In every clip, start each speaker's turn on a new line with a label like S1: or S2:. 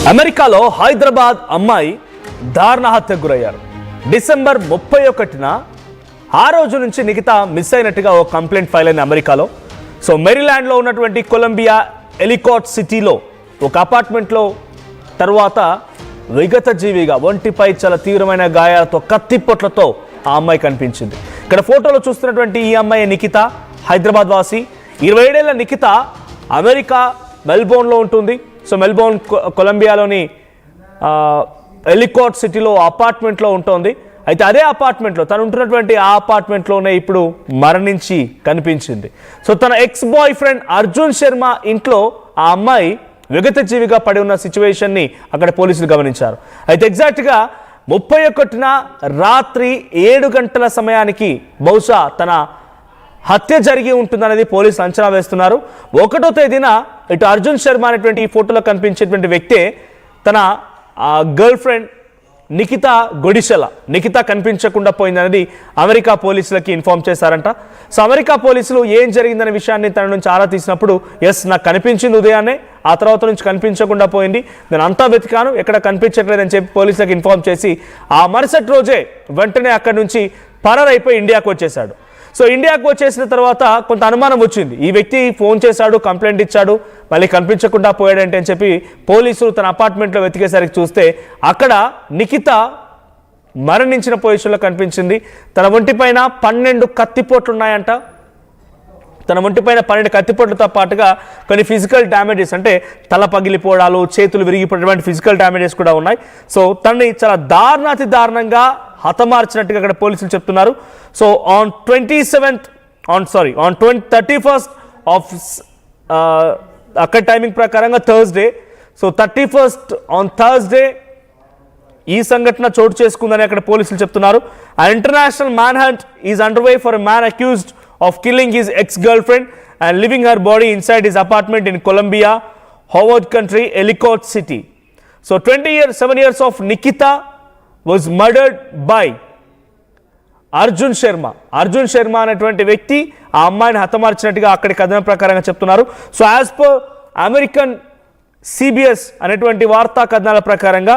S1: అమెరికాలో హైదరాబాద్ అమ్మాయి దారుణ హత్యకు గురయ్యారు. డిసెంబర్ 31న ఆ రోజు నుంచి నిఖితా మిస్ అయినట్టుగా ఓ కంప్లైంట్ ఫైల్ అయింది అమెరికాలో. సో మెరీల్యాండ్లో ఉన్నటువంటి కొలంబియా ఎలికాట్ సిటీలో ఒక అపార్ట్మెంట్లో తర్వాత విగత జీవిగా ఒంటిపై చాలా తీవ్రమైన గాయాలతో కత్తిపొట్లతో ఆ అమ్మాయి కనిపించింది. ఇక్కడ ఫోటోలో చూస్తున్నటువంటి ఈ అమ్మాయి నిఖితా, హైదరాబాద్ వాసి. 27 ఏళ్ల నిఖితా అమెరికా మెల్బోర్న్లో ఉంటుంది. సో మెల్బోర్న్ కొలంబియాలోని ఎలికాట్ సిటీలో అపార్ట్మెంట్లో ఉంటుంది. అయితే అదే అపార్ట్మెంట్లో తను ఉంటున్నటువంటి ఆ అపార్ట్మెంట్లోనే ఇప్పుడు మరణించి కనిపించింది. సో తన X boy friend Arjun Sharma ఇంట్లో ఆ అమ్మాయి విగత జీవిగా పడి ఉన్న సిచ్యువేషన్ని అక్కడ పోలీసులు గమనించారు. అయితే ఎగ్జాక్ట్గా 31న రాత్రి 7 గంటల సమయానికి బహుశా తన హత్య జరిగి ఉంటుందనేది పోలీసులు అంచనా వేస్తున్నారు. 1వ తేదీన ఇటు అర్జున్ శర్మ అనేటువంటి ఈ ఫోటోలో కనిపించేటువంటి వ్యక్తే తన గర్ల్ ఫ్రెండ్ నిఖితా గొడిషల. నిఖితా కనిపించకుండా పోయిందనేది అమెరికా పోలీసులకి ఇన్ఫార్మ్ చేశారంట. సో అమెరికా పోలీసులు ఏం జరిగిందనే విషయాన్ని తన నుంచి ఆరా తీసినప్పుడు నాకు కనిపించింది ఉదయాన్నే, ఆ తర్వాత నుంచి కనిపించకుండా పోయింది, నేను అంతా వెతికాను, ఎక్కడ కనిపించట్లేదని చెప్పి పోలీసులకు ఇన్ఫార్మ్ చేసి ఆ మరుసటి రోజే వెంటనే అక్కడి నుంచి పరారైపోయి ఇండియాకు వచ్చేశాడు. సో ఇండియాకు వచ్చేసిన తర్వాత కొంత అనుమానం వచ్చింది, ఈ వ్యక్తి ఫోన్ చేశాడు, కంప్లైంట్ ఇచ్చాడు, మళ్ళీ కనిపించకుండా పోయాడంటే అని చెప్పి పోలీసులు తన అపార్ట్మెంట్లో వెతికేసరికి చూస్తే అక్కడ నిఖితా మరణించిన పొజిషన్లో కనిపించింది. తన ఒంటిపైన 12 కత్తిపోట్లు ఉన్నాయంట. తన ఒంటిపైన 12 కత్తిపోట్లతో పాటుగా కొన్ని ఫిజికల్ డ్యామేజెస్, అంటే తల పగిలిపోవడాలు, చేతులు విరిగిపోయినటువంటి ఫిజికల్ డ్యామేజెస్ కూడా ఉన్నాయి. సో తనని చాలా దారుణాతి దారుణంగా హతమార్చినట్టుగా అక్కడ పోలీసులు చెప్తున్నారు. సో ఆన్ 31st ఆఫ్ అక్కడ టైమింగ్ ప్రకారంగా Thursday. So 31st on Thursday ఈ సంఘటన చోటు చేసుకుందని అక్కడ పోలీసులు చెప్తున్నారు. International man hunt is under way for a man accused of killing his ex girl friend and living her body inside his apartment in Columbia, Howard country, Ellicott city. So 27 years of Nikita was murdered by Arjun Sharma. Arjun Sharma అనేటువంటి వ్యక్తి ఆ అమ్మాయిని హతమార్చినట్టుగా అక్కడి కథనం ప్రకారంగా చెప్తున్నారు. So as per American CBS అనేటువంటి వార్తా కథనాల ప్రకారంగా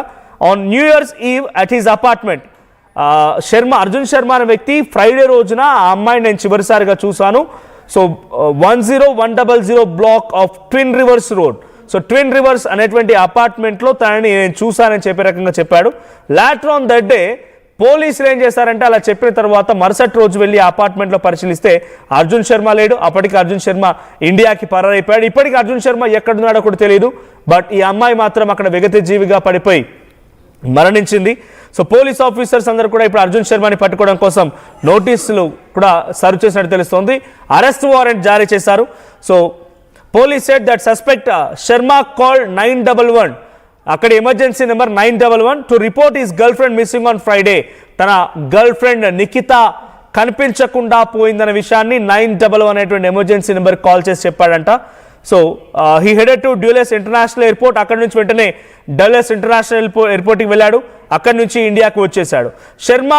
S1: on new years eve at his apartment, Arjun Sharma అనే వ్యక్తి ఫ్రైడే రోజున ఆ అమ్మాయిని నేను చివరిసారిగా చూశాను. So 10100 black of twin reverse road. So twin reverse అనేటువంటి అపార్ట్మెంట్లో తనని నేను చూశానని చెప్పే రకంగా చెప్పాడు. లాటర్ ఆన్ దట్ డే పోలీసులు ఏం చేశారంటే అలా చెప్పిన తర్వాత మరుసటి రోజు వెళ్ళి అపార్ట్మెంట్లో పరిశీలిస్తే అర్జున్ శర్మ లేడు. అప్పటికి అర్జున్ శర్మ ఇండియాకి పరారైపోయాడు. ఇప్పటికీ అర్జున్ శర్మ ఎక్కడున్నాడో కూడా తెలియదు. బట్ ఈ అమ్మాయి మాత్రం అక్కడ విగత జీవిగా పడిపోయి మరణించింది. సో పోలీస్ ఆఫీసర్స్ అందరూ కూడా ఇప్పుడు అర్జున్ శర్మని పట్టుకోవడం కోసం నోటీసులు కూడా సర్వ్ చేసినట్టు తెలుస్తోంది. అరెస్ట్ వారెంట్ జారీ చేశారు. So police said that suspect Sharma called 911, అక్కడ emergency number 911 to report his girlfriend missing on Friday. తన గర్ల్ ఫ్రెండ్ నిఖితా కనిపించకుండా పోయిందనే విషయాన్ని 911 అనేటువంటి ఎమర్జెన్సీ నెంబర్ కాల్ చేసి చెప్పాడంట. So he headed to Dulles international airport. అక్కడి నుంచి వెంటనే డల్లెస్ ఇంటర్నేషనల్ ఎయిర్పోర్ట్కి వెళ్ళాడు. అక్కడి నుంచి ఇండియాకు వచ్చేశాడు. శర్మ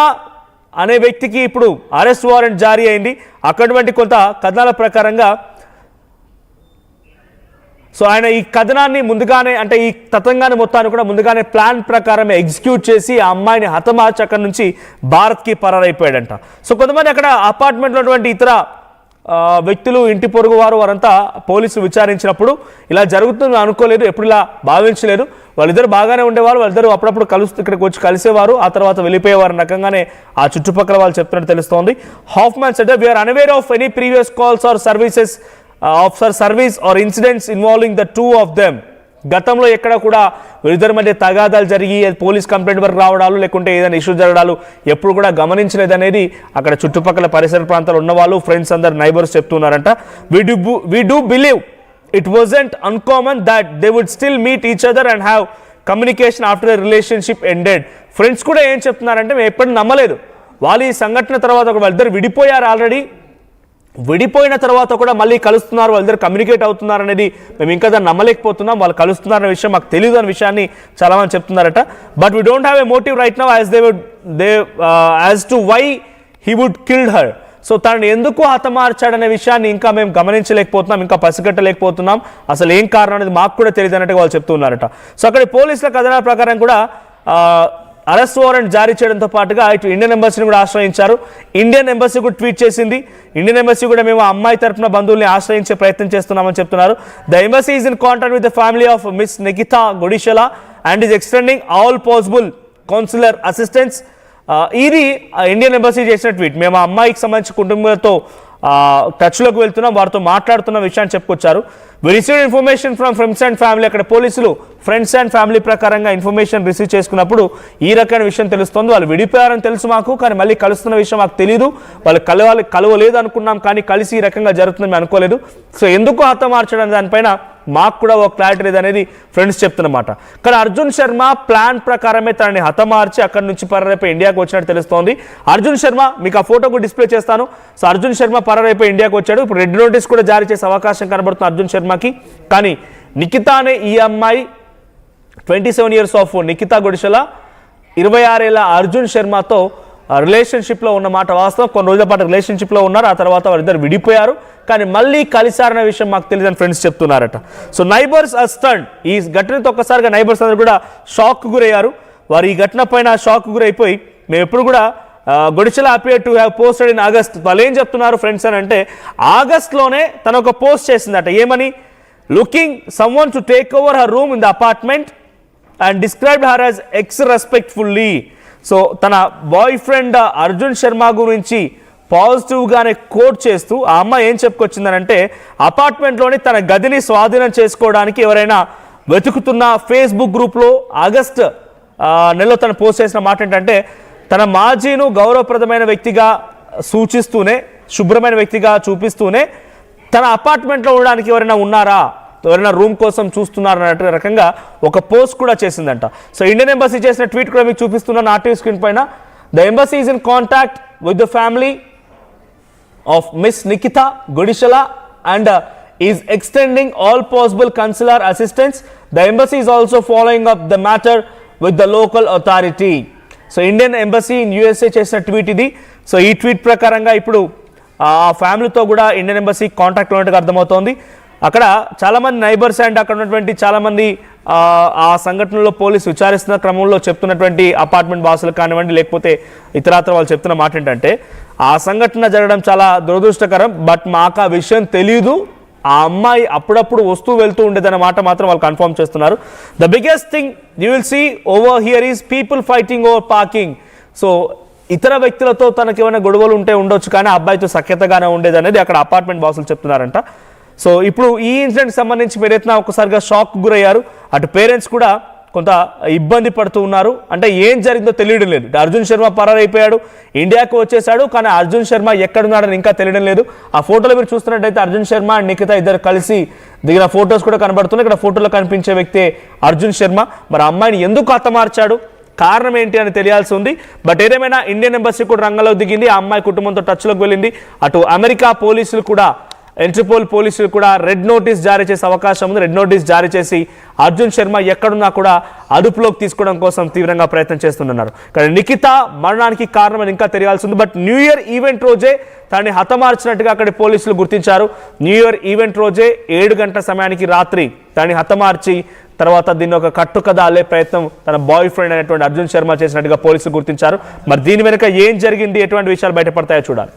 S1: అనే వ్యక్తికి ఇప్పుడు అరెస్ట్ వారెంట్ జారీ అయింది. అక్కడి కొంత కథనాల ప్రకారంగా సో ఆయన ఈ కథనాన్ని ముందుగానే, అంటే ఈ తతంగాన్ని మొత్తాన్ని కూడా ముందుగానే ప్లాన్ ప్రకారమే ఎగ్జిక్యూట్ చేసి ఆ అమ్మాయిని హతమార్చి అక్కడి నుంచి భారత్కి పరారైపోయాడంట. సో కొంతమంది అక్కడ అపార్ట్మెంట్లో ఉన్నటువంటి ఇతర వ్యక్తులు, ఇంటి పొరుగు వారంతా పోలీసులు విచారించినప్పుడు ఇలా జరుగుతుంది అనుకోలేదు, ఎప్పుడు ఇలా భావించలేదు, వాళ్ళిద్దరు బాగానే ఉండేవారు, వాళ్ళిద్దరు అప్పుడప్పుడు ఇక్కడికి వచ్చి కలిసేవారు, ఆ తర్వాత వెళ్ళిపోయేవారు రకంగానే ఆ చుట్టుపక్కల వాళ్ళు చెప్తున్నట్టు తెలుస్తోంది. Hoffman said we're unaware of any previous calls or services of service or incidents involving the two of them. గతంలో ఎక్కడ కూడా వీరిద్దరి మధ్య తగాదాలు జరిగి పోలీస్ కంప్లైంట్ వరకు రావడాలు, లేకుంటే ఏదైనా ఇష్యూ జరగడాలు ఎప్పుడు కూడా గమనించలేదనేది అక్కడ చుట్టుపక్కల పరిసర ప్రాంతాలు ఉన్నవాళ్ళు, ఫ్రెండ్స్ అందరు, neighbours చెప్తున్నారంట. We do believe it wasn't uncommon that they would still meet each other and have communication after the relationship ended. Friends కూడా ఏం చెప్తున్నారంటే మేము ఎప్పుడు నమ్మలేదు, వాళ్ళు ఈ సంఘటన తర్వాత వాళ్ళిద్దరు విడిపోయారు, ఆల్రెడీ విడిపోయిన తర్వాత కూడా మళ్ళీ కలుస్తున్నారు, వాళ్ళిద్దరు కమ్యూనికేట్ అవుతున్నారు అనేది మేము ఇంకా దాన్ని నమ్మలేకపోతున్నాం, వాళ్ళు కలుస్తున్నారనే విషయం మాకు తెలియదు అనే విషయాన్ని చాలామంది చెప్తున్నారట. But we don't have a motive right now as to why he would killed her. So తనని ఎందుకు హతమార్చాడనే విషయాన్ని ఇంకా మేము గమనించలేకపోతున్నాం, ఇంకా పసిగట్టలేకపోతున్నాం. అసలు ఏం కారణం అనేది మాకు కూడా తెలియదు అన్నట్టుగా వాళ్ళు చెప్తున్నారట. సో అక్కడ పోలీసుల కథనాల ప్రకారం కూడా అరెస్ట్ వారెంట్ జారీ చేయడంతో పాటుగా ఇటు ఇండియన్ ఎంబసీని కూడా ఆశ్రయించారు. ఇండియన్ ఎంబసీ కూడా ట్వీట్ చేసింది. ఇండియన్ ఎంబసీ కూడా మేము అమ్మాయి తరపున బంధువుల్ని ఆశ్రయించే ప్రయత్నం చేస్తున్నామని చెప్తున్నారు. The embassy is in contact with the family of miss Nikhita Gudishala and is extending all possible counsellor assistance. ఇది ఇండియన్ ఎంబసీ చేసిన ట్వీట్. మేము ఆ అమ్మాయికి సంబంధించిన కుటుంబాలతో టచ్లోకి వెళ్తున్నాం, వారితో మాట్లాడుతున్న విషయాన్ని చెప్పుకొచ్చారు. We received information from friends and family. అక్కడ పోలీసులు ఫ్రెండ్స్ అండ్ ఫ్యామిలీ ప్రకారంగా ఇన్ఫర్మేషన్ రిసీవ్ చేసుకున్నప్పుడు ఈ రకమైన విషయం తెలుస్తుంది. వాళ్ళు విడిపోయారని తెలుసు మాకు, కానీ మళ్ళీ కలుస్తున్న విషయం మాకు తెలియదు. వాళ్ళు కలవలేదు అనుకున్నాం, కానీ కలిసి ఈ రకంగా జరుగుతుందని మేము అనుకోలేదు. సో ఎందుకు హతమార్చడం దానిపైన మాకు కూడా ఒక క్లారిటీ లేదనేది ఫ్రెండ్స్ చెప్తున్నమాట. కానీ అర్జున్ శర్మ ప్లాన్ ప్రకారమే తనని హతమార్చి అక్కడి నుంచి పరారైపోయి ఇండియాకి వచ్చినట్టు తెలుస్తోంది. అర్జున్ శర్మ మీకు ఆ ఫోటో కూడా డిస్ప్లే చేస్తాను. సో అర్జున్ శర్మ పరారైపోయి ఇండియాకి వచ్చాడు. ఇప్పుడు రెడ్ నోటీస్ కూడా జారీ చేసే అవకాశం కనబడుతుంది అర్జున్ శర్మకి. కానీ నిఖితా అనే ఈ అమ్మాయి 27 years ఆఫ్ నిఖితా గుడిషలా 26 ఏళ్ల అర్జున్ శర్మతో రిలేషన్షిప్లో ఉన్నమాట వాస్తవం. కొన్ని రోజుల పాటు రిలేషన్షిప్లో ఉన్నారు, ఆ తర్వాత వారిద్దరు విడిపోయారు, కానీ మళ్ళీ కలిసారనే విషయం మాకు తెలియదని ఫ్రెండ్స్ చెప్తున్నారట. So neighbours are stunned. ఈ ఘటనతో ఒక్కసారిగా నైబర్స్ అందరూ కూడా షాక్ గురయ్యారు. వారు ఈ ఘటన పైన షాక్ గురైపోయి మేము ఎప్పుడు కూడా Gudishala appear to have posted in August. వాళ్ళు ఏం చెప్తున్నారు ఫ్రెండ్స్ అని అంటే, ఆగస్ట్లోనే తను ఒక పోస్ట్ చేసిందట. ఏమని? Looking someone to take over her room in the apartment and described her as X respectfully. So తన బాయ్ ఫ్రెండ్ అర్జున్ శర్మ గురించి పాజిటివ్గానే కోట్ చేస్తూ ఆ అమ్మాయి ఏం చెప్పుకొచ్చిందనంటే, అపార్ట్మెంట్లోని తన గదిని స్వాధీనం చేసుకోవడానికి ఎవరైనా వెతుకుతున్న ఫేస్బుక్ గ్రూప్లో ఆగస్ట్ నెలలో తను పోస్ట్ చేసిన మాట ఏంటంటే, తన మాజీను గౌరవప్రదమైన వ్యక్తిగా సూచిస్తూనే, శుభ్రమైన వ్యక్తిగా చూపిస్తూనే తన అపార్ట్మెంట్లో ఉండడానికి ఎవరైనా ఉన్నారా, ఎవరైనా రూమ్ కోసం చూస్తున్నారు అన్నట్టు రకంగా ఒక పోస్ట్ కూడా చేసిందంట. సో ఇండియన్ ఎంబసీ చేసిన ట్వీట్ కూడా మీకు చూపిస్తున్నాను ఆర్టీవీ స్క్రీన్ పైన. The embassy is in contact with the family of miss Nikhita Gudishala and is extending all possible consular assistance. The embassy is also following up the matter with the local authority. So Indian embassy in USA చేసిన tweet ఇది. So ఈ tweet ప్రకారంగా ఇప్పుడు ఆ ఫ్యామిలీతో కూడా Indian embassy కాంటాక్ట్లో ఉన్నట్టుగా అర్థమవుతోంది. అక్కడ చాలామంది నైబర్స్ అండ్ అక్కడ ఉన్నటువంటి చాలామంది ఆ సంఘటనలో పోలీసు విచారిస్తున్న క్రమంలో చెప్తున్నటువంటి అపార్ట్మెంట్ బాసులు కానివ్వండి, లేకపోతే ఇతరాత్ర వాళ్ళు చెప్తున్న మాట ఏంటంటే, ఆ సంఘటన జరగడం చాలా దురదృష్టకరం, బట్ మాకు ఆ విషయం తెలీదు, ఆ అమ్మాయి అప్పుడప్పుడు వస్తూ వెళ్తూ ఉండేదన్న మాట మాత్రం వాళ్ళు కన్ఫర్మ్ చేస్తున్నారు. The biggest thing you will see over here is people fighting over parking. So ఇతర వ్యక్తులతో తనకి ఏమైనా గొడవలు ఉంటే ఉండొచ్చు, కానీ ఆ అబ్బాయితో సఖ్యతగానే ఉండేది అనేది అక్కడ అపార్ట్మెంట్ బాసులు చెప్తున్నారంట. సో ఇప్పుడు ఈ ఇన్సిడెంట్కి సంబంధించి మీరైతే ఒకసారిగా షాక్ గురయ్యారు. అటు పేరెంట్స్ కూడా కొంత ఇబ్బంది పడుతూ ఉన్నారు. అంటే ఏం జరిగిందో తెలియడం లేదు. అర్జున్ శర్మ పరారైపోయాడు, ఇండియాకు వచ్చేసాడు, కానీ అర్జున్ శర్మ ఎక్కడున్నాడని ఇంకా తెలియడం లేదు. ఆ ఫోటోలో మీరు చూస్తున్నట్టయితే అర్జున్ శర్మ అండ్ నిఖితా ఇద్దరు కలిసి దిగిన ఫొటోస్ కూడా కనబడుతున్నాయి. ఇక్కడ ఫోటోలో కనిపించే వ్యక్తే అర్జున్ శర్మ. మరి అమ్మాయిని ఎందుకు హతమార్చాడు, కారణం ఏంటి అని తెలియాల్సి ఉంది. బట్ ఏదేమైనా ఇండియన్ ఎంబసీ కూడా రంగంలో దిగింది, ఆ అమ్మాయి కుటుంబంతో టచ్లోకి వెళ్ళింది. అటు అమెరికా పోలీసులు కూడా, ఇంటర్పోల్ పోలీసులు కూడా రెడ్ నోటీస్ జారీ చేసే అవకాశం ఉంది. రెడ్ నోటీస్ జారీ చేసి అర్జున్ శర్మ ఎక్కడున్నా కూడా అదుపులోకి తీసుకోవడం కోసం తీవ్రంగా ప్రయత్నం చేస్తున్నారు. కానీ నిఖితా మరణానికి కారణం అని ఇంకా తెలియాల్సి ఉంది. బట్ న్యూ ఇయర్ ఈవెంట్ రోజే తనని హతమార్చినట్టుగా అక్కడి పోలీసులు గుర్తించారు. న్యూ ఇయర్ ఈవెంట్ రోజే 7 గంటల సమయానికి రాత్రి తనని హతమార్చి తర్వాత దీన్ని ఒక కట్టుకథ అల్లే ప్రయత్నం తన బాయ్ ఫ్రెండ్ అయినటువంటి అర్జున్ శర్మ చేసినట్టుగా పోలీసులు గుర్తించారు. మరి దీని వెనుక ఏం జరిగింది, ఎటువంటి విషయాలు బయటపడతాయో చూడాలి.